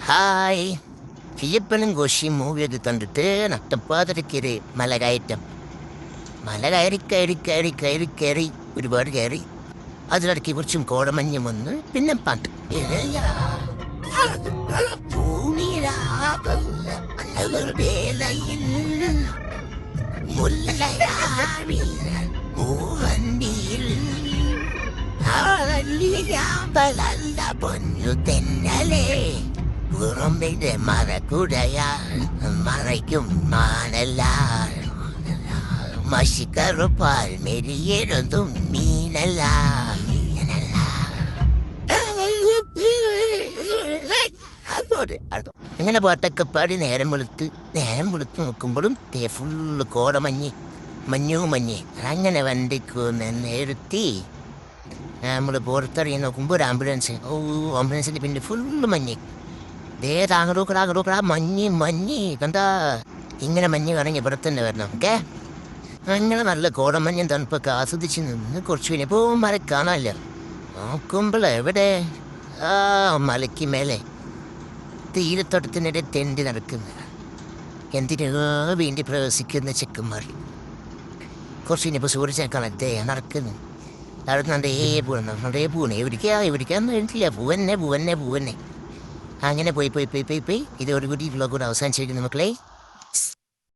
Hi. ഫിലിപ്പനും ഘോഷിയും മൂവിയൊക്കെ കണ്ടിട്ട് നട്ടപ്പാതിരക്കൊരു മല കയറ്റം. മല കയറി കയറി കയറി കയറി കയറി ഒരുപാട് കയറി. അതിലിടയ്ക്ക് കുറച്ചും കോടമഞ്ഞും വന്ന് പിന്നെ പാട്ട്. പൊന്നു തെന്നലേ പുറമ്പിന്റെ മറക്കുടയാൽ മറയ്ക്കും മാനല്ല മഷിക്കറുപ്പാൽ മെരിയെഴുതും മീനല്ല. അങ്ങനെ പാട്ടൊക്കെ പാടി നേരം വെളുത്ത് നോക്കുമ്പോഴും ഫുള്ള് കോടമഞ്ഞ് മഞ്ഞ്. അങ്ങനെ വണ്ടിക്ക് നിർത്തി നമ്മൾ പുറത്തിറങ്ങി നോക്കുമ്പോൾ ഒരു ആംബുലൻസിൻ്റെ പിന്നെ ഫുള്ള് മഞ്ഞ്. അങ്ങോട്ട് മഞ്ഞ് കണ്ടാ. ഇങ്ങനെ മഞ്ഞ് കറങ്ങി ഇവിടെ തന്നെ വരണം. ഓക്കെ, അങ്ങനെ നല്ല കോടമഞ്ഞും തണുപ്പൊക്കെ ആസ്വദിച്ച് നിന്ന് കുറച്ച് കഴിഞ്ഞപ്പോൾ മല കാണാനില്ല. നോക്കുമ്പോൾ എവിടെ മലയ്ക്ക് മേലെ തീരത്തോട്ടത്തിനിടെ തെണ്ടി നടക്കുന്ന എന്തിനോ വേണ്ടി പ്രവേശിക്കുന്ന ചെക്കന്മാർ. കുറച്ച് കഴിഞ്ഞപ്പോൾ സൂര്യചേക്കാണത്തെ നടക്കുന്നു. നടന്നേ പോകണം എവിടേക്കാന്ന് എഴുതില്ല. പൂവന്നെ അങ്ങനെ പോയി ഇതോടുകൂടി വ്ളോഗ് കൂടെ അവസാനിച്ചിരിക്കുന്നു മക്കളെ.